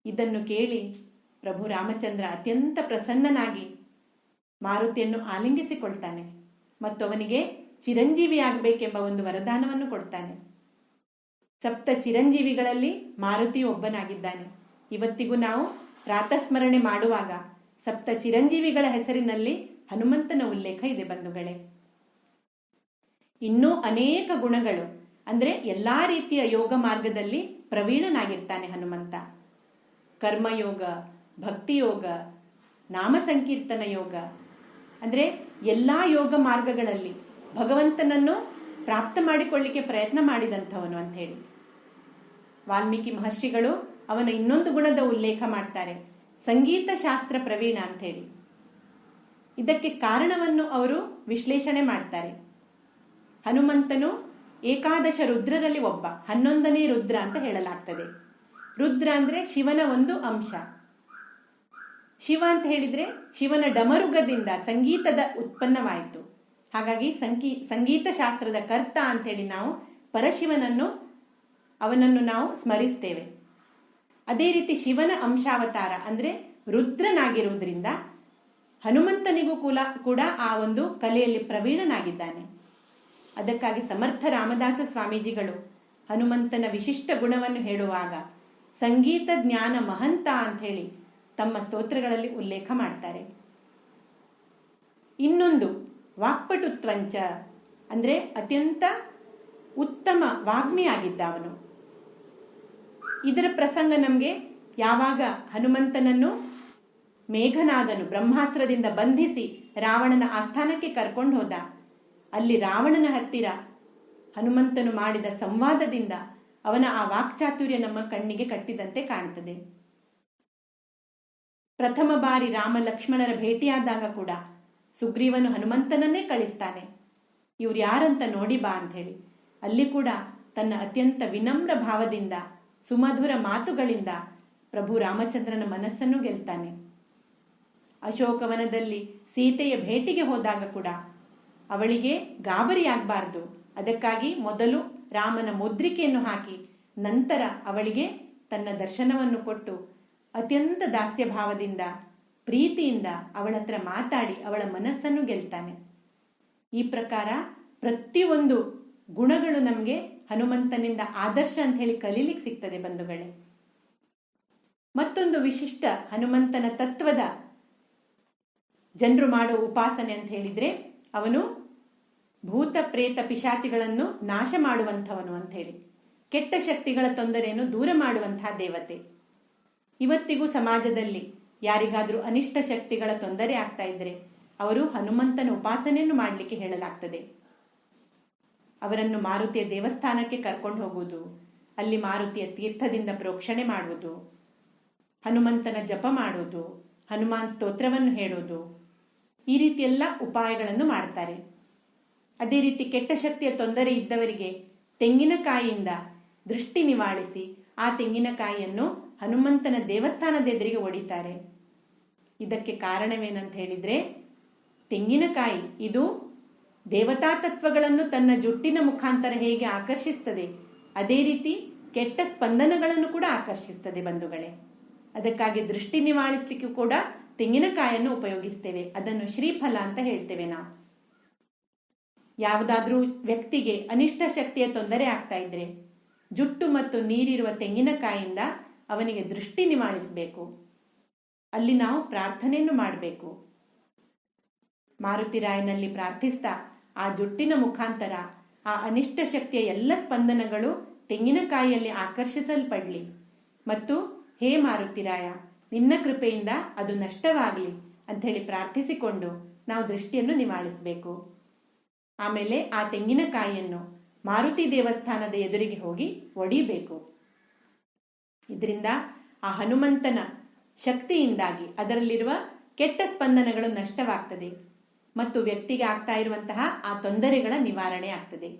ಇದನ್ನು ಕೇಳಿ ಪ್ರಭು ರಾಮಚಂದ್ರ ಅತ್ಯಂತ ಪ್ರಸನ್ನನಾಗಿ ಮಾರುತಿಯನ್ನು ಆಲಿಂಗಿಸಿಕೊಳ್ತಾನೆ ಮತ್ತು ಅವನಿಗೆ ಚಿರಂಜೀವಿಯಾಗಬೇಕೆಂಬ ಒಂದು ವರದಾನವನ್ನು ಕೊಡ್ತಾನೆ. ಸಪ್ತ ಚಿರಂಜೀವಿಗಳಲ್ಲಿ ಮಾರುತಿ ಒಬ್ಬನಾಗಿದ್ದಾನೆ. ಇವತ್ತಿಗೂ ನಾವು ಪ್ರಾತಸ್ಮರಣೆ ಮಾಡುವಾಗ ಸಪ್ತ ಚಿರಂಜೀವಿಗಳ ಹೆಸರಿನಲ್ಲಿ ಹನುಮಂತನ ಉಲ್ಲೇಖ ಇದೆ ಬಂಧುಗಳೇ. ಇನ್ನೂ ಅನೇಕ ಗುಣಗಳು ಅಂದ್ರೆ ಎಲ್ಲಾ ರೀತಿಯ ಯೋಗ ಮಾರ್ಗದಲ್ಲಿ ಪ್ರವೀಣನಾಗಿರ್ತಾನೆ ಹನುಮಂತ. ಕರ್ಮಯೋಗ, ಭಕ್ತಿಯೋಗ, ನಾಮ ಸಂಕೀರ್ತನ ಯೋಗ ಅಂದ್ರೆ ಎಲ್ಲಾ ಯೋಗ ಮಾರ್ಗಗಳಲ್ಲಿ ಭಗವಂತನನ್ನು ಪ್ರಾಪ್ತ ಮಾಡಿಕೊಳ್ಳಿಕ್ಕೆ ಪ್ರಯತ್ನ ಮಾಡಿದಂಥವನು ಅಂತ ಹೇಳಿ. ವಾಲ್ಮೀಕಿ ಮಹರ್ಷಿಗಳು ಅವನ ಇನ್ನೊಂದು ಗುಣದ ಉಲ್ಲೇಖ ಮಾಡ್ತಾರೆ, ಸಂಗೀತ ಶಾಸ್ತ್ರ ಪ್ರವೀಣ ಅಂತ ಹೇಳಿ. ಇದಕ್ಕೆ ಕಾರಣವನ್ನು ಅವರು ವಿಶ್ಲೇಷಣೆ ಮಾಡ್ತಾರೆ. ಹನುಮಂತನು ಏಕಾದಶ ರುದ್ರರಲ್ಲಿ ಒಬ್ಬ, 11ನೇ ರುದ್ರ ಅಂತ ಹೇಳಲಾಗ್ತದೆ. ರುದ್ರ ಅಂದ್ರೆ ಶಿವನ ಒಂದು ಅಂಶ. ಶಿವ ಅಂತ ಹೇಳಿದ್ರೆ ಶಿವನ ಡಮರುಗದಿಂದ ಸಂಗೀತದ ಉತ್ಪನ್ನವಾಯಿತು. ಹಾಗಾಗಿ ಸಂಗೀತ ಶಾಸ್ತ್ರದ ಕರ್ತ ಅಂತೇಳಿ ನಾವು ಪರಶಿವನನ್ನು ಅವನನ್ನು ನಾವು ಸ್ಮರಿಸ್ತೇವೆ. ಅದೇ ರೀತಿ ಶಿವನ ಅಂಶಾವತಾರ ಅಂದ್ರೆ ರುದ್ರನಾಗಿರುವುದರಿಂದ ಹನುಮಂತನಿಗೂ ಕೂಡ ಆ ಒಂದು ಕಲೆಯಲ್ಲಿ ಪ್ರವೀಣನಾಗಿದ್ದಾನೆ. ಅದಕ್ಕಾಗಿ ಸಮರ್ಥ ರಾಮದಾಸ ಸ್ವಾಮೀಜಿಗಳು ಹನುಮಂತನ ವಿಶಿಷ್ಟ ಗುಣವನ್ನು ಹೇಳುವಾಗ ಸಂಗೀತ ಜ್ಞಾನ ಮಹಂತ ಅಂತ ಹೇಳಿ ತಮ್ಮ ಸ್ತೋತ್ರಗಳಲ್ಲಿ ಉಲ್ಲೇಖ ಮಾಡ್ತಾರೆ. ಇನ್ನೊಂದು ವಾಕ್ಪಟುತ್ವಂಚ ಅಂದ್ರೆ ಅತ್ಯಂತ ಉತ್ತಮ ವಾಗ್ಮಿಯಾಗಿದ್ದ ಅವನು. ಇದರ ಪ್ರಸಂಗ ನಮಗೆ ಯಾವಾಗ ಹನುಮಂತನನ್ನು ಮೇಘನಾದನು ಬ್ರಹ್ಮಾಸ್ತ್ರದಿಂದ ಬಂಧಿಸಿ ರಾವಣನ ಆಸ್ಥಾನಕ್ಕೆ ಕರ್ಕೊಂಡು ಹೋದ, ಅಲ್ಲಿ ರಾವಣನ ಹತ್ತಿರ ಹನುಮಂತನು ಮಾಡಿದ ಸಂವಾದದಿಂದ ಅವನ ಆ ವಾಕ್ಚಾತುರ್ಯ ನಮ್ಮ ಕಣ್ಣಿಗೆ ಕಟ್ಟಿದಂತೆ ಕಾಣುತ್ತದೆ. ಪ್ರಥಮ ಬಾರಿ ರಾಮ ಲಕ್ಷ್ಮಣರ ಭೇಟಿಯಾದಾಗ ಕೂಡ ಸುಗ್ರೀವನು ಹನುಮಂತನನ್ನೇ ಕಳಿಸ್ತಾನೆ, ಇವ್ರು ಯಾರಂತ ನೋಡಿ ಬಾ ಅಂತ ಹೇಳಿ. ಅಲ್ಲಿ ಕೂಡ ತನ್ನ ಅತ್ಯಂತ ವಿನಮ್ರ ಭಾವದಿಂದ ಸುಮಧುರ ಮಾತುಗಳಿಂದ ಪ್ರಭು ರಾಮಚಂದ್ರನ ಮನಸ್ಸನ್ನು ಗೆಲ್ತಾನೆ. ಅಶೋಕವನದಲ್ಲಿ ಸೀತೆಯ ಭೇಟಿಗೆ ಹೋದಾಗ ಕೂಡ ಅವಳಿಗೆ ಗಾಬರಿಯಾಗಬಾರ್ದು, ಅದಕ್ಕಾಗಿ ಮೊದಲು ರಾಮನ ಮುದ್ರಿಕೆಯನ್ನು ಹಾಕಿ ನಂತರ ಅವಳಿಗೆ ತನ್ನ ದರ್ಶನವನ್ನು ಕೊಟ್ಟು ಅತ್ಯಂತ ದಾಸ್ಯ ಭಾವದಿಂದ ಪ್ರೀತಿಯಿಂದ ಅವಳ ಹತ್ರ ಮಾತಾಡಿ ಅವಳ ಮನಸ್ಸನ್ನು ಗೆಲ್ತಾನೆ. ಈ ಪ್ರಕಾರ ಪ್ರತಿಯೊಂದು ಗುಣಗಳು ನಮಗೆ ಹನುಮಂತನಿಂದ ಆದರ್ಶ ಅಂತ ಹೇಳಿ ಕಲೀಲಿಕ್ಕೆ ಸಿಗ್ತದೆ ಬಂಧುಗಳೇ. ಮತ್ತೊಂದು ವಿಶಿಷ್ಟ ಹನುಮಂತನ ತತ್ವದ ಜನರು ಮಾಡೋ ಉಪಾಸನೆ ಅಂತ ಹೇಳಿದ್ರೆ ಅವನು ಭೂತ ಪ್ರೇತ ಪಿಶಾಚಿಗಳನ್ನು ನಾಶ ಮಾಡುವಂಥವನು ಅಂತ ಹೇಳಿ, ಕೆಟ್ಟ ಶಕ್ತಿಗಳ ತೊಂದರೆಯನ್ನು ದೂರ ಮಾಡುವಂತಹ ದೇವತೆ. ಇವತ್ತಿಗೂ ಸಮಾಜದಲ್ಲಿ ಯಾರಿಗಾದ್ರೂ ಅನಿಷ್ಟ ಶಕ್ತಿಗಳ ತೊಂದರೆ ಆಗ್ತಾ ಇದ್ರೆ ಅವರು ಹನುಮಂತನ ಉಪಾಸನೆಯನ್ನು ಮಾಡಲಿಕ್ಕೆ ಹೇಳಲಾಗ್ತದೆ. ಅವರನ್ನು ಮಾರುತಿಯ ದೇವಸ್ಥಾನಕ್ಕೆ ಕರ್ಕೊಂಡು ಹೋಗುವುದು, ಅಲ್ಲಿ ಮಾರುತಿಯ ತೀರ್ಥದಿಂದ ಪ್ರೋಕ್ಷಣೆ ಮಾಡುವುದು, ಹನುಮಂತನ ಜಪ ಮಾಡುವುದು, ಹನುಮಾನ್ ಸ್ತೋತ್ರವನ್ನು ಹೇಳುವುದು, ಈ ರೀತಿಯೆಲ್ಲ ಉಪಾಯಗಳನ್ನು ಮಾಡ್ತಾರೆ. ಅದೇ ರೀತಿ ಕೆಟ್ಟ ಶಕ್ತಿಯ ತೊಂದರೆ ಇದ್ದವರಿಗೆ ತೆಂಗಿನಕಾಯಿಯಿಂದ ದೃಷ್ಟಿ ನಿವಾಳಿಸಿ ಆ ತೆಂಗಿನಕಾಯಿಯನ್ನು ಹನುಮಂತನ ದೇವಸ್ಥಾನದ ಎದುರಿಗೆ ಒಡಿತಾರೆ. ಇದಕ್ಕೆ ಕಾರಣವೇನಂತ ಹೇಳಿದ್ರೆ, ತೆಂಗಿನಕಾಯಿ ಇದು ದೇವತಾ ತತ್ವಗಳನ್ನು ತನ್ನ ಜುಟ್ಟಿನ ಮುಖಾಂತರ ಹೇಗೆ ಆಕರ್ಷಿಸ್ತದೆ ಅದೇ ರೀತಿ ಕೆಟ್ಟ ಸ್ಪಂದನಗಳನ್ನು ಕೂಡ ಆಕರ್ಷಿಸ್ತದೆ ಬಂಧುಗಳೇ. ಅದಕ್ಕಾಗಿ ದೃಷ್ಟಿ ನಿವಾಳಿಸ್ಲಿಕ್ಕೂ ಕೂಡ ತೆಂಗಿನಕಾಯನ್ನು ಉಪಯೋಗಿಸ್ತೇವೆ. ಅದನ್ನು ಶ್ರೀಫಲ ಅಂತ ಹೇಳ್ತೇವೆ ನಾವು. ಯಾವುದಾದ್ರೂ ವ್ಯಕ್ತಿಗೆ ಅನಿಷ್ಟ ಶಕ್ತಿಯ ತೊಂದರೆ ಆಗ್ತಾ ಇದ್ರೆ ಜುಟ್ಟು ಮತ್ತು ನೀರಿರುವ ತೆಂಗಿನಕಾಯಿಯಿಂದ ಅವನಿಗೆ ದೃಷ್ಟಿ ನಿವಾಳಿಸಬೇಕು. ಅಲ್ಲಿ ನಾವು ಪ್ರಾರ್ಥನೆಯನ್ನು ಮಾಡಬೇಕು. ಮಾರುತಿರಾಯನಲ್ಲಿ ಪ್ರಾರ್ಥಿಸ್ತಾ ಆ ಜುಟ್ಟಿನ ಮುಖಾಂತರ ಆ ಅನಿಷ್ಟ ಶಕ್ತಿಯ ಎಲ್ಲ ಸ್ಪಂದನಗಳು ತೆಂಗಿನಕಾಯಿಯಲ್ಲಿ ಆಕರ್ಷಿಸಲ್ಪಡ್ಲಿ ಮತ್ತು ಹೇ ಮಾರುತಿರಾಯ, ನಿನ್ನ ಕೃಪೆಯಿಂದ ಅದು ನಷ್ಟವಾಗಲಿ ಅಂಥೇಳಿ ಪ್ರಾರ್ಥಿಸಿಕೊಂಡು ನಾವು ದೃಷ್ಟಿಯನ್ನು ನಿವಾಳಿಸಬೇಕು. ಆಮೇಲೆ ಆ ತೆಂಗಿನಕಾಯಿಯನ್ನು ಮಾರುತಿ ದೇವಸ್ಥಾನದ ಎದುರಿಗೆ ಹೋಗಿ ಒಡಿಬೇಕು. ಇದರಿಂದ ಆ ಹನುಮಂತನ ಶಕ್ತಿಯಿಂದಾಗಿ ಅದರಲ್ಲಿರುವ ಕೆಟ್ಟ ಸ್ಪಂದನಗಳು ನಷ್ಟವಾಗ್ತದೆ ಮತ್ತು ವ್ಯಕ್ತಿಗೆ ಆಗ್ತಾ ಇರುವಂತಹ ಆ ತೊಂದರೆಗಳ ನಿವಾರಣೆ ಆಗ್ತದೆ.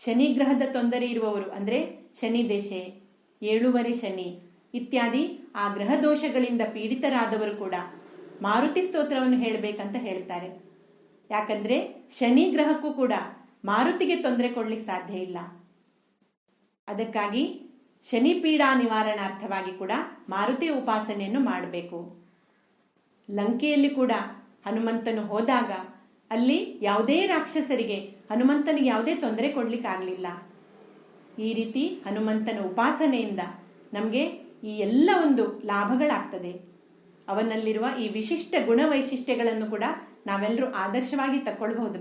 ಶನಿ ಗ್ರಹದ ತೊಂದರೆ ಇರುವವರು ಅಂದ್ರೆ ಶನಿ ದಶೆ, 7ನೇ ಶನಿ ಇತ್ಯಾದಿ ಆ ಗ್ರಹ ದೋಷಗಳಿಂದ ಪೀಡಿತರಾದವರು ಕೂಡ ಮಾರುತಿ ಸ್ತೋತ್ರವನ್ನು ಹೇಳಬೇಕಂತ ಹೇಳ್ತಾರೆ. ಯಾಕಂದ್ರೆ ಶನಿ ಗ್ರಹಕ್ಕೂ ಕೂಡ ಮಾರುತಿಗೆ ತೊಂದರೆ ಕೊಡ್ಲಿಕ್ಕೆ ಸಾಧ್ಯ ಇಲ್ಲ. ಅದಕ್ಕಾಗಿ ಶನಿ ಪೀಡಾ ನಿವಾರಣಾರ್ಥವಾಗಿ ಕೂಡ ಮಾರುತಿಯ ಉಪಾಸನೆಯನ್ನು ಮಾಡಬೇಕು. ಲಂಕೆಯಲ್ಲಿ ಕೂಡ ಹನುಮಂತನು ಹೋದಾಗ ಅಲ್ಲಿ ಯಾವುದೇ ರಾಕ್ಷಸರಿಗೆ ಹನುಮಂತನಿಗೆ ಯಾವುದೇ ತೊಂದರೆ ಕೊಡ್ಲಿಕ್ಕಾಗಲಿಲ್ಲ. ಈ ರೀತಿ ಹನುಮಂತನ ಉಪಾಸನೆಯಿಂದ ನಮಗೆ ಈ ಎಲ್ಲ ಒಂದು ಲಾಭಗಳಾಗ್ತದೆ. ಅವನಲ್ಲಿರುವ ಈ ವಿಶಿಷ್ಟ ಗುಣವೈಶಿಷ್ಟ್ಯಗಳನ್ನು ಕೂಡ ನಾವೆಲ್ಲರೂ ಆದರ್ಶವಾಗಿ ತಕ್ಕೊಳ್ಬಹುದು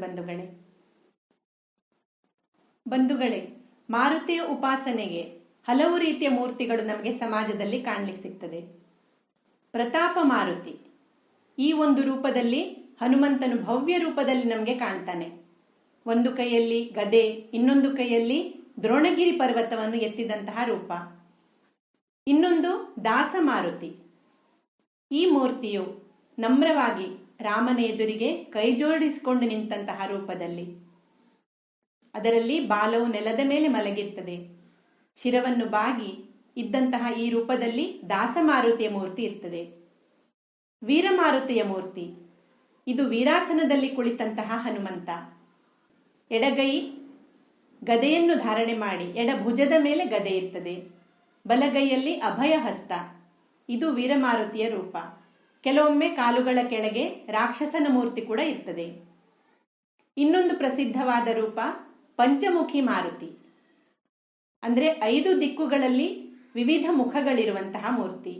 ಬಂಧುಗಳೇ. ಮಾರುತಿಯ ಉಪಾಸನೆಗೆ ಹಲವು ರೀತಿಯ ಮೂರ್ತಿಗಳು ನಮಗೆ ಸಮಾಜದಲ್ಲಿ ಕಾಣ್ಲಿಕ್ಕೆ ಸಿಗ್ತದೆ. ಪ್ರತಾಪ ಮಾರುತಿ ಈ ಒಂದು ರೂಪದಲ್ಲಿ ಹನುಮಂತನು ಭವ್ಯ ರೂಪದಲ್ಲಿ ನಮಗೆ ಕಾಣ್ತಾನೆ. ಒಂದು ಕೈಯಲ್ಲಿ ಗದೆ, ಇನ್ನೊಂದು ಕೈಯಲ್ಲಿ ದ್ರೋಣಗಿರಿ ಪರ್ವತವನ್ನು ಎತ್ತಿದಂತಹ ರೂಪ. ಇನ್ನೊಂದು ದಾಸ ಮಾರುತಿ. ಈ ಮೂರ್ತಿಯು ನಮ್ರವಾಗಿ ರಾಮನ ಎದುರಿಗೆ ಕೈ ಜೋಡಿಸಿಕೊಂಡು ನಿಂತಹ ರೂಪದಲ್ಲಿ, ಅದರಲ್ಲಿ ಬಾಲವು ನೆಲದ ಮೇಲೆ ಮಲಗಿರ್ತದೆ, ಶಿರವನ್ನು ಬಾಗಿ ಇದ್ದಂತಹ ಈ ರೂಪದಲ್ಲಿ ದಾಸಮಾರುತಿಯ ಮೂರ್ತಿ ಇರ್ತದೆ. ವೀರಮಾರುತಿಯ ಮೂರ್ತಿ ಇದು ವೀರಾಸನದಲ್ಲಿ ಕುಳಿತಂತಹ ಹನುಮಂತ. ಎಡಗೈ ಗದೆಯನ್ನು ಧಾರಣೆ ಮಾಡಿ ಎಡ ಭುಜದ ಮೇಲೆ ಗದೆ ಇರ್ತದೆ, ಬಲಗೈಯಲ್ಲಿ ಅಭಯ ಹಸ್ತ. ಇದು ವೀರಮಾರುತಿಯ ರೂಪ. ಕೆಲವೊಮ್ಮೆ ಕಾಲುಗಳ ಕೆಳಗೆ ರಾಕ್ಷಸನ ಮೂರ್ತಿ ಕೂಡ ಇರ್ತದೆ. ಇನ್ನೊಂದು ಪ್ರಸಿದ್ಧವಾದ ರೂಪ ಪಂಚಮುಖಿ ಮಾರುತಿ, ಅಂದ್ರೆ 5 ದಿಕ್ಕುಗಳಲ್ಲಿ ವಿವಿಧ ಮುಖಗಳಿರುವಂತಹ ಮೂರ್ತಿ.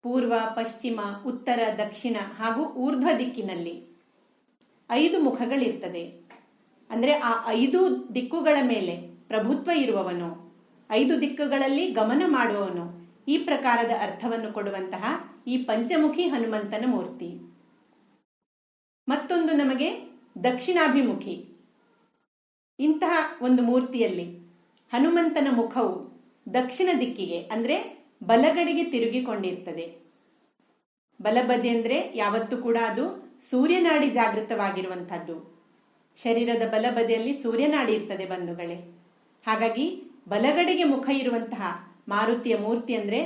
ಪೂರ್ವ, ಪಶ್ಚಿಮ, ಉತ್ತರ, ದಕ್ಷಿಣ ಹಾಗೂ ಊರ್ಧ್ವ ದಿಕ್ಕಿನಲ್ಲಿ 5 ಮುಖಗಳಿರ್ತದೆ. ಅಂದ್ರೆ ಆ 5 ದಿಕ್ಕುಗಳ ಮೇಲೆ ಪ್ರಭುತ್ವ ಇರುವವನು, 5 ದಿಕ್ಕುಗಳಲ್ಲಿ ಗಮನ ಮಾಡುವವನು, ಈ ಪ್ರಕಾರದ ಅರ್ಥವನ್ನು ಕೊಡುವಂತಹ ಈ ಪಂಚಮುಖಿ ಹನುಮಂತನ ಮೂರ್ತಿ. ಮತ್ತೊಂದು ನಮಗೆ ದಕ್ಷಿಣಾಭಿಮುಖಿ. ಇಂತಹ ಒಂದು ಮೂರ್ತಿಯಲ್ಲಿ ಹನುಮಂತನ ಮುಖವು ದಕ್ಷಿಣ ದಿಕ್ಕಿಗೆ ಅಂದ್ರೆ ಬಲಗಡೆಗೆ ತಿರುಗಿಕೊಂಡಿರ್ತದೆ. ಬಲಬದಿ ಅಂದ್ರೆ ಯಾವತ್ತೂ ಕೂಡ ಅದು ಸೂರ್ಯನಾಡಿ ಜಾಗೃತವಾಗಿರುವಂತಹದ್ದು. ಶರೀರದ ಬಲಬದಿಯಲ್ಲಿ ಸೂರ್ಯನಾಡಿ ಇರ್ತದೆ ಬಂಧುಗಳೇ. ಹಾಗಾಗಿ ಬಲಗಡೆಗೆ ಮುಖ ಇರುವಂತಹ ಮಾರುತಿಯ ಮೂರ್ತಿ ಅಂದ್ರೆ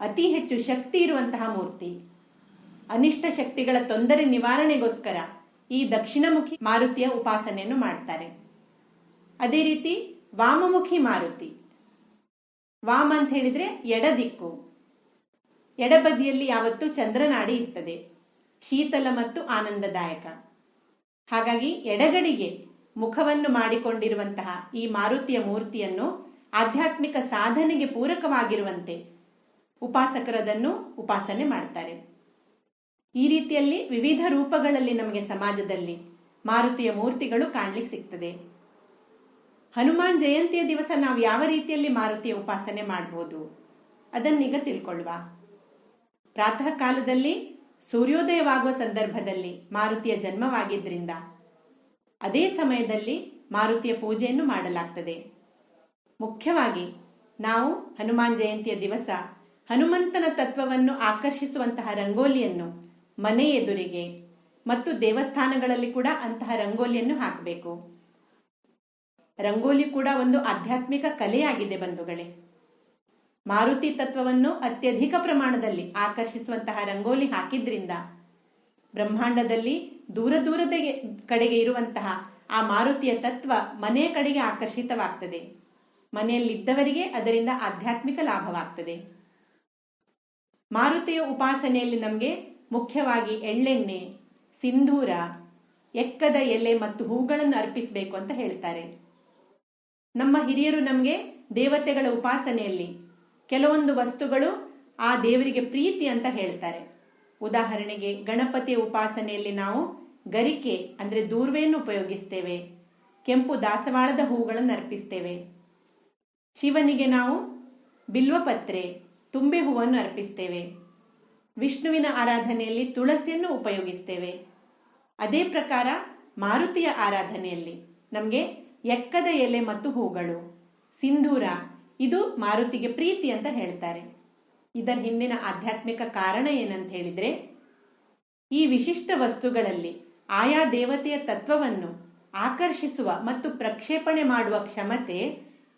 ಅತಿ ಹೆಚ್ಚು ಶಕ್ತಿ ಇರುವಂತಹ ಮೂರ್ತಿ. ಅನಿಷ್ಟ ಶಕ್ತಿಗಳ ತೊಂದರೆ ನಿವಾರಣೆಗೋಸ್ಕರ ಈ ದಕ್ಷಿಣಮುಖಿ ಮಾರುತಿಯ ಉಪಾಸನೆಯನ್ನು ಮಾಡ್ತಾರೆ. ಅದೇ ರೀತಿ ವಾಮಮುಖಿ ಮಾರುತಿ. ವಾಮ ಅಂತ ಹೇಳಿದ್ರೆ ಎಡ ದಿಕ್ಕು. ಎಡಬದಿಯಲ್ಲಿ ಯಾವತ್ತೂ ಚಂದ್ರನಾಡಿ ಇರ್ತದೆ, ಶೀತಲ ಮತ್ತು ಆನಂದದಾಯಕ. ಹಾಗಾಗಿ ಎಡಗಡೆಗೆ ಮುಖವನ್ನು ಮಾಡಿಕೊಂಡಿರುವಂತಹ ಈ ಮಾರುತಿಯ ಮೂರ್ತಿಯನ್ನು ಆಧ್ಯಾತ್ಮಿಕ ಸಾಧನೆಗೆ ಪೂರಕವಾಗಿರುವಂತೆ ಉಪಾಸಕರು ಅದನ್ನು ಉಪಾಸನೆ ಮಾಡ್ತಾರೆ. ಈ ರೀತಿಯಲ್ಲಿ ವಿವಿಧ ರೂಪಗಳಲ್ಲಿ ನಮಗೆ ಸಮಾಜದಲ್ಲಿ ಮಾರುತಿಯ ಮೂರ್ತಿಗಳು ಕಾಣ್ಲಿಕ್ಕೆ ಸಿಗ್ತದೆ. ಹನುಮಾನ್ ಜಯಂತಿಯ ದಿವಸ ನಾವು ಯಾವ ರೀತಿಯಲ್ಲಿ ಮಾರುತಿಯ ಉಪಾಸನೆ ಮಾಡಬಹುದು ಅದನ್ನೀಗ ತಿಳ್ಕೊಳ್ಳುವ. ಪ್ರಾತಃ ಕಾಲದಲ್ಲಿ ಸೂರ್ಯೋದಯವಾಗುವ ಸಂದರ್ಭದಲ್ಲಿ ಮಾರುತಿಯ ಜನ್ಮವಾಗಿದ್ದರಿಂದ ಅದೇ ಸಮಯದಲ್ಲಿ ಮಾರುತಿಯ ಪೂಜೆಯನ್ನು ಮಾಡಲಾಗ್ತದೆ. ಮುಖ್ಯವಾಗಿ ನಾವು ಹನುಮಾನ್ ಜಯಂತಿಯ ದಿವಸ ಹನುಮಂತನ ತತ್ವವನ್ನು ಆಕರ್ಷಿಸುವಂತಹ ರಂಗೋಲಿಯನ್ನು ಮನೆ ಎದುರಿಗೆ ಮತ್ತು ದೇವಸ್ಥಾನಗಳಲ್ಲಿ ಕೂಡ ಅಂತಹ ರಂಗೋಲಿಯನ್ನು ಹಾಕಬೇಕು. ರಂಗೋಲಿ ಕೂಡ ಒಂದು ಆಧ್ಯಾತ್ಮಿಕ ಕಲೆಯಾಗಿದೆ ಬಂಧುಗಳೇ. ಮಾರುತಿ ತತ್ವವನ್ನು ಅತ್ಯಧಿಕ ಪ್ರಮಾಣದಲ್ಲಿ ಆಕರ್ಷಿಸುವಂತಹ ರಂಗೋಲಿ ಹಾಕಿದ್ರಿಂದ ಬ್ರಹ್ಮಾಂಡದಲ್ಲಿ ದೂರ ದೂರದ ಕಡೆಗೆ ಇರುವಂತಹ ಆ ಮಾರುತಿಯ ತತ್ವ ಮನೆಯ ಕಡೆಗೆ ಆಕರ್ಷಿತವಾಗ್ತದೆ. ಮನೆಯಲ್ಲಿದ್ದವರಿಗೆ ಅದರಿಂದ ಆಧ್ಯಾತ್ಮಿಕ ಲಾಭವಾಗ್ತದೆ. ಮಾರುತಿಯ ಉಪಾಸನೆಯಲ್ಲಿ ನಮಗೆ ಮುಖ್ಯವಾಗಿ ಎಳ್ಳೆಣ್ಣೆ, ಸಿಂಧೂರ, ಎಕ್ಕದ ಎಲೆ ಮತ್ತು ಹೂಗಳನ್ನು ಅರ್ಪಿಸಬೇಕು ಅಂತ ಹೇಳ್ತಾರೆ. ನಮ್ಮ ಹಿರಿಯರು ನಮಗೆ ದೇವತೆಗಳ ಉಪಾಸನೆಯಲ್ಲಿ ಕೆಲವೊಂದು ವಸ್ತುಗಳು ಆ ದೇವರಿಗೆ ಪ್ರೀತಿ ಅಂತ ಹೇಳ್ತಾರೆ. ಉದಾಹರಣೆಗೆ ಗಣಪತಿಯ ಉಪಾಸನೆಯಲ್ಲಿ ನಾವು ಗರಿಕೆ ಅಂದ್ರೆ ದೂರ್ವೆಯನ್ನು ಉಪಯೋಗಿಸ್ತೇವೆ. ಕೆಂಪು ದಾಸವಾಳದ ಹೂಗಳನ್ನು ಅರ್ಪಿಸ್ತೇವೆ. ಶಿವನಿಗೆ ನಾವು ಬಿಲ್ವಪತ್ರೆ, ತುಂಬೆ ಹೂವನ್ನು ಅರ್ಪಿಸ್ತೇವೆ. ವಿಷ್ಣುವಿನ ಆರಾಧನೆಯಲ್ಲಿ ತುಳಸಿಯನ್ನು ಉಪಯೋಗಿಸ್ತೇವೆ. ಅದೇ ಪ್ರಕಾರ ಮಾರುತಿಯ ಆರಾಧನೆಯಲ್ಲಿ ನಮಗೆ ಎಕ್ಕದ ಎಲೆ ಮತ್ತು ಹೂಗಳು, ಸಿಂಧೂರ ಇದು ಮಾರುತಿಗೆ ಪ್ರೀತಿ ಅಂತ ಹೇಳ್ತಾರೆ. ಇದರ ಹಿಂದಿನ ಆಧ್ಯಾತ್ಮಿಕ ಕಾರಣ ಏನಂತ ಹೇಳಿದ್ರೆ, ಈ ವಿಶಿಷ್ಟ ವಸ್ತುಗಳಲ್ಲಿ ಆಯಾ ದೇವತೆಯ ತತ್ವವನ್ನು ಆಕರ್ಷಿಸುವ ಮತ್ತು ಪ್ರಕ್ಷೇಪಣೆ ಮಾಡುವ ಕ್ಷಮತೆ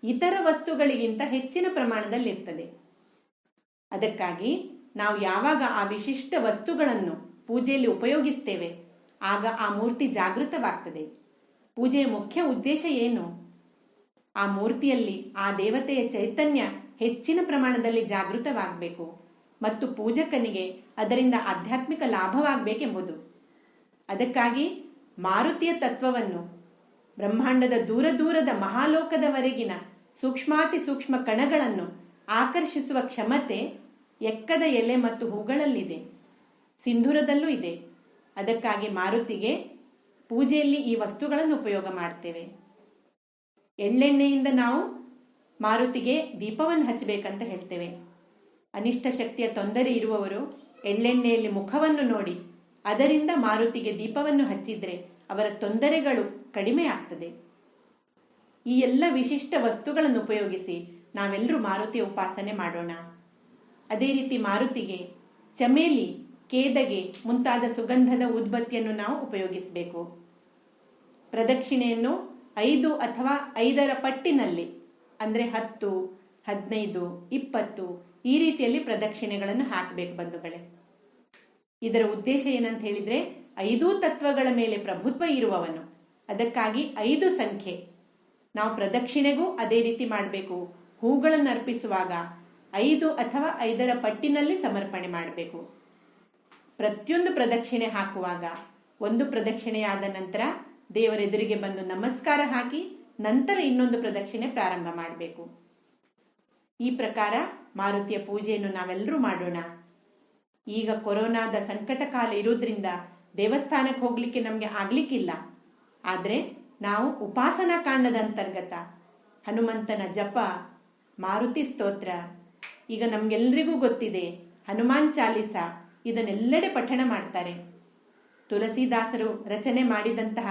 ಇತರ ವಸ್ತುಗಳಿಗಿಂತ ಹೆಚ್ಚಿನ ಪ್ರಮಾಣದಲ್ಲಿರ್ತದೆ. ಅದಕ್ಕಾಗಿ ನಾವು ಯಾವಾಗ ಆ ವಿಶಿಷ್ಟ ವಸ್ತುಗಳನ್ನು ಪೂಜೆಯಲ್ಲಿ ಉಪಯೋಗಿಸ್ತೇವೆ ಆಗ ಆ ಮೂರ್ತಿ ಜಾಗೃತವಾಗ್ತದೆ. ಪೂಜೆಯ ಮುಖ್ಯ ಉದ್ದೇಶ ಏನು? ಆ ಮೂರ್ತಿಯಲ್ಲಿ ಆ ದೇವತೆಯ ಚೈತನ್ಯ ಹೆಚ್ಚಿನ ಪ್ರಮಾಣದಲ್ಲಿ ಜಾಗೃತವಾಗಬೇಕು ಮತ್ತು ಪೂಜಕನಿಗೆ ಅದರಿಂದ ಆಧ್ಯಾತ್ಮಿಕ ಲಾಭವಾಗಬೇಕೆಂಬುದು. ಅದಕ್ಕಾಗಿ ಮಾರುತಿಯ ತತ್ವವನ್ನು ಬ್ರಹ್ಮಾಂಡದ ದೂರ ದೂರದ ಮಹಾಲೋಕದವರೆಗಿನ ಸೂಕ್ಷ್ಮಾತಿ ಸೂಕ್ಷ್ಮ ಕಣಗಳನ್ನು ಆಕರ್ಷಿಸುವ ಕ್ಷಮತೆ ಎಕ್ಕದ ಎಲೆ ಮತ್ತು ಹೂಗಳಲ್ಲಿದೆ, ಸಿಂಧೂರದಲ್ಲೂ ಇದೆ. ಅದಕ್ಕಾಗಿ ಮಾರುತಿಗೆ ಪೂಜೆಯಲ್ಲಿ ಈ ವಸ್ತುಗಳನ್ನು ಉಪಯೋಗ ಮಾಡ್ತೇವೆ. ಎಳ್ಳೆಣ್ಣೆಯಿಂದ ನಾವು ಮಾರುತಿಗೆ ದೀಪವನ್ನು ಹಚ್ಚಬೇಕಂತ ಹೇಳ್ತೇವೆ. ಅನಿಷ್ಟ ಶಕ್ತಿಯ ತೊಂದರೆ ಇರುವವರು ಎಳ್ಳೆಣ್ಣೆಯಲ್ಲಿ ಮುಖವನ್ನು ನೋಡಿ ಅದರಿಂದ ಮಾರುತಿಗೆ ದೀಪವನ್ನು ಹಚ್ಚಿದ್ರೆ ಅವರ ತೊಂದರೆಗಳು ಕಡಿಮೆ ಆಗ್ತದೆ. ಈ ಎಲ್ಲ ವಿಶಿಷ್ಟ ವಸ್ತುಗಳನ್ನು ಉಪಯೋಗಿಸಿ ನಾವೆಲ್ಲರೂ ಮಾರುತಿಯ ಉಪಾಸನೆ ಮಾಡೋಣ. ಅದೇ ರೀತಿ ಮಾರುತಿಗೆ ಚಮೇಲಿ, ಕೇದಗೆ ಮುಂತಾದ ಸುಗಂಧದ ಉದ್ಬತ್ತಿಯನ್ನು ನಾವು ಉಪಯೋಗಿಸಬೇಕು. ಪ್ರದಕ್ಷಿಣೆಯನ್ನು 5 ಅಥವಾ 5ರ ಪಟ್ಟಿನಲ್ಲಿ ಅಂದ್ರೆ 10, 15, 20 ಈ ರೀತಿಯಲ್ಲಿ ಪ್ರದಕ್ಷಿಣೆಗಳನ್ನು ಹಾಕಬೇಕು ಬಂಧುಗಳೇ. ಇದರ ಉದ್ದೇಶ ಏನಂತ ಹೇಳಿದ್ರೆ 5 ತತ್ವಗಳ ಮೇಲೆ ಪ್ರಭುತ್ವ ಇರುವವನು. ಅದಕ್ಕಾಗಿ 5 ಸಂಖ್ಯೆ. ನಾವು ಪ್ರದಕ್ಷಿಣೆಗೂ ಅದೇ ರೀತಿ ಮಾಡಬೇಕು. ಹೂಗಳನ್ನು ಅರ್ಪಿಸುವಾಗ 5 ಅಥವಾ 5ರ ಪಟ್ಟಿನಲ್ಲಿ ಸಮರ್ಪಣೆ ಮಾಡಬೇಕು. ಪ್ರತಿಯೊಂದು ಪ್ರದಕ್ಷಿಣೆ ಹಾಕುವಾಗ ಒಂದು ಪ್ರದಕ್ಷಿಣೆಯಾದ ನಂತರ ದೇವರೆದುರಿಗೆ ಬಂದು ನಮಸ್ಕಾರ ಹಾಕಿ ನಂತರ ಇನ್ನೊಂದು ಪ್ರದಕ್ಷಿಣೆ ಪ್ರಾರಂಭ ಮಾಡಬೇಕು. ಈ ಪ್ರಕಾರ ಮಾರುತಿಯ ಪೂಜೆಯನ್ನು ನಾವೆಲ್ಲರೂ ಮಾಡೋಣ. ಈಗ ಕೊರೋನಾದ ಸಂಕಟ ಕಾಲ ಇರುವುದರಿಂದ ದೇವಸ್ಥಾನಕ್ಕೆ ಹೋಗ್ಲಿಕ್ಕೆ ನಮಗೆ ಆಗ್ಲಿಕ್ಕಿಲ್ಲ. ಆದ್ರೆ ನಾವು ಉಪಾಸನಾ ಕಾಂಡದ ಅಂತರ್ಗತ ಹನುಮಂತನ ಜಪ, ಮಾರುತಿ ಸ್ತೋತ್ರ, ಈಗ ನಮ್ಗೆಲ್ರಿಗೂ ಗೊತ್ತಿದೆ ಹನುಮಾನ್ ಚಾಲಿಸ, ಇದನ್ನೆಲ್ಲೆಡೆ ಪಠಣ ಮಾಡ್ತಾರೆ. ತುಳಸಿದಾಸರು ರಚನೆ ಮಾಡಿದಂತಹ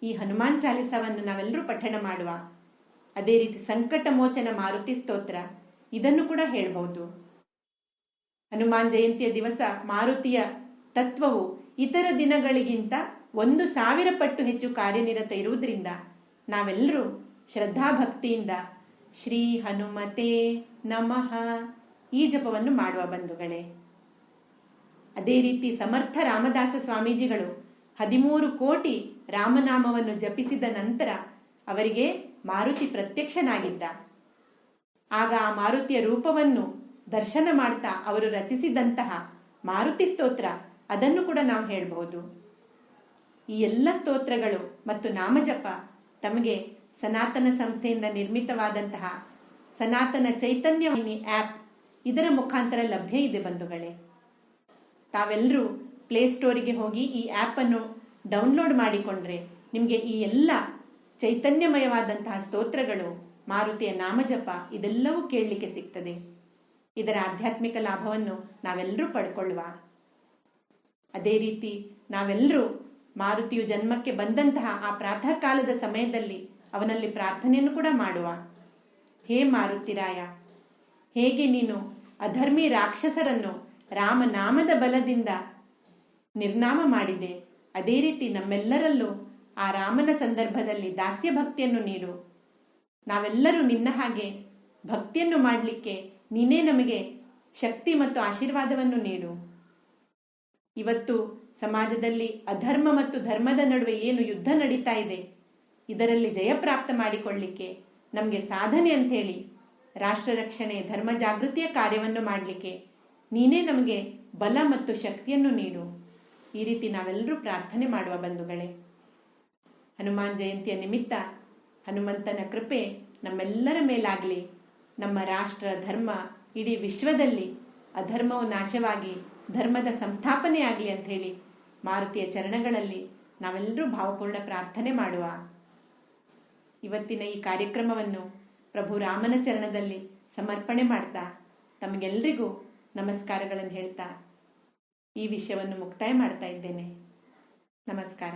ಈ ಹನುಮಾನ್ ಚಾಲಿಸವನ್ನು ನಾವೆಲ್ಲರೂ ಪಠಣ ಮಾಡುವ. ಅದೇ ರೀತಿ ಸಂಕಟ ಮೋಚನ ಮಾರುತಿ ಸ್ತೋತ್ರ ಇದನ್ನು ಕೂಡ ಹೇಳ್ಬಹುದು. ಹನುಮಾನ್ ಜಯಂತಿಯ ದಿವಸ ಮಾರುತಿಯ ತತ್ವವು ಇತರ ದಿನಗಳಿಗಿಂತ 1,000 ಪಟ್ಟು ಹೆಚ್ಚು ಕಾರ್ಯನಿರತ ಇರುವುದರಿಂದ ನಾವೆಲ್ಲರೂ ಶ್ರದ್ಧಾಭಕ್ತಿಯಿಂದ ಶ್ರೀ ಹನುಮತೆ ನಮಃ ಈ ಜಪವನ್ನು ಮಾಡುವ ಬಂಧುಗಳೇ. ಅದೇ ರೀತಿ ಸಮರ್ಥ ರಾಮದಾಸ ಸ್ವಾಮೀಜಿಗಳು 13 ಕೋಟಿ ರಾಮನಾಮವನ್ನು ಜಪಿಸಿದ ನಂತರ ಅವರಿಗೆ ಮಾರುತಿ ಪ್ರತ್ಯಕ್ಷನಾಗಿದ್ದ. ಆಗ ಆ ಮಾರುತಿಯ ರೂಪವನ್ನು ದರ್ಶನ ಮಾಡ್ತಾ ಅವರು ರಚಿಸಿದಂತಹ ಮಾರುತಿ ಸ್ತೋತ್ರ ಅದನ್ನು ಕೂಡ ನಾವು ಹೇಳಬಹುದು. ಈ ಎಲ್ಲ ಸ್ತೋತ್ರಗಳು ಮತ್ತು ನಾಮಜಪ ತಮಗೆ ಸನಾತನ ಸಂಸ್ಥೆಯಿಂದ ನಿರ್ಮಿತವಾದಂತಹ ಸನಾತನ ಚೈತನ್ಯ ಆ್ಯಪ್ ಇದರ ಮುಖಾಂತರ ಲಭ್ಯ ಇದೆ ಬಂಧುಗಳೇ. ತಾವೆಲ್ಲರೂ ಪ್ಲೇಸ್ಟೋರಿಗೆ ಹೋಗಿ ಈ ಆ್ಯಪನ್ನು ಡೌನ್ಲೋಡ್ ಮಾಡಿಕೊಂಡ್ರೆ ನಿಮಗೆ ಈ ಎಲ್ಲ ಚೈತನ್ಯಮಯವಾದಂತಹ ಸ್ತೋತ್ರಗಳು, ಮಾರುತಿಯ ನಾಮಜಪ ಇದೆಲ್ಲವೂ ಕೇಳಲಿಕ್ಕೆ ಸಿಗ್ತದೆ. ಇದರ ಆಧ್ಯಾತ್ಮಿಕ ಲಾಭವನ್ನು ನಾವೆಲ್ಲರೂ ಪಡ್ಕೊಳ್ಳುವ. ಅದೇ ರೀತಿ ನಾವೆಲ್ಲರೂ ಮಾರುತಿಯು ಜನ್ಮಕ್ಕೆ ಬಂದಂತಹ ಆ ಪ್ರಾತಃ ಕಾಲದ ಸಮಯದಲ್ಲಿ ಅವನಲ್ಲಿ ಪ್ರಾರ್ಥನೆಯನ್ನು ಕೂಡ ಮಾಡುವ. ಹೇ ಮಾರುತಿರಾಯ, ಹೇಗೆ ನೀನು ಅಧರ್ಮಿ ರಾಕ್ಷಸರನ್ನು ರಾಮನಾಮದ ಬಲದಿಂದ ನಿರ್ನಾಮ ಮಾಡಿದೆ, ಅದೇ ರೀತಿ ನಮ್ಮೆಲ್ಲರಲ್ಲೂ ಆ ರಾಮನ ಸಂದರ್ಭದಲ್ಲಿ ದಾಸ್ಯ ಭಕ್ತಿಯನ್ನು ನೀಡು. ನಾವೆಲ್ಲರೂ ನಿನ್ನ ಹಾಗೆ ಭಕ್ತಿಯನ್ನು ಮಾಡಲಿಕ್ಕೆ ನೀನೇ ನಮಗೆ ಶಕ್ತಿ ಮತ್ತು ಆಶೀರ್ವಾದವನ್ನು ನೀಡು. ಇವತ್ತು ಸಮಾಜದಲ್ಲಿ ಅಧರ್ಮ ಮತ್ತು ಧರ್ಮದ ನಡುವೆ ಏನು ಯುದ್ಧ ನಡೀತಾ ಇದೆ, ಇದರಲ್ಲಿ ಜಯಪ್ರಾಪ್ತ ಮಾಡಿಕೊಳ್ಳಿಕ್ಕೆ ನಮಗೆ ಸಾಧನೆ ಅಂಥೇಳಿ ರಾಷ್ಟ್ರ ರಕ್ಷಣೆ, ಧರ್ಮ ಜಾಗೃತಿಯ ಕಾರ್ಯವನ್ನು ಮಾಡಲಿಕ್ಕೆ ನೀನೇ ನಮಗೆ ಬಲ ಮತ್ತು ಶಕ್ತಿಯನ್ನು ನೀಡು. ಈ ರೀತಿ ನಾವೆಲ್ಲರೂ ಪ್ರಾರ್ಥನೆ ಮಾಡುವ ಬಂಧುಗಳೇ. ಹನುಮಾನ್ ಜಯಂತಿಯ ನಿಮಿತ್ತ ಹನುಮಂತನ ಕೃಪೆ ನಮ್ಮೆಲ್ಲರ ಮೇಲಾಗಲಿ. ನಮ್ಮ ರಾಷ್ಟ್ರ, ಧರ್ಮ, ಇಡೀ ವಿಶ್ವದಲ್ಲಿ ಅಧರ್ಮವು ನಾಶವಾಗಿ ಧರ್ಮದ ಸಂಸ್ಥಾಪನೆ ಆಗಲಿ ಅಂಥೇಳಿ ಮಾರುತಿಯ ಚರಣಗಳಲ್ಲಿ ನಾವೆಲ್ಲರೂ ಭಾವಪೂರ್ಣ ಪ್ರಾರ್ಥನೆ ಮಾಡುವ. ಇವತ್ತಿನ ಈ ಕಾರ್ಯಕ್ರಮವನ್ನು ಪ್ರಭು ರಾಮನ ಚರಣದಲ್ಲಿ ಸಮರ್ಪಣೆ ಮಾಡ್ತಾ ತಮಗೆಲ್ಲರಿಗೂ ನಮಸ್ಕಾರಗಳನ್ನು ಹೇಳ್ತಾ ಈ ವಿಷಯವನ್ನು ಮುಕ್ತಾಯ ಮಾಡ್ತಾ ಇದ್ದೇನೆ. ನಮಸ್ಕಾರ.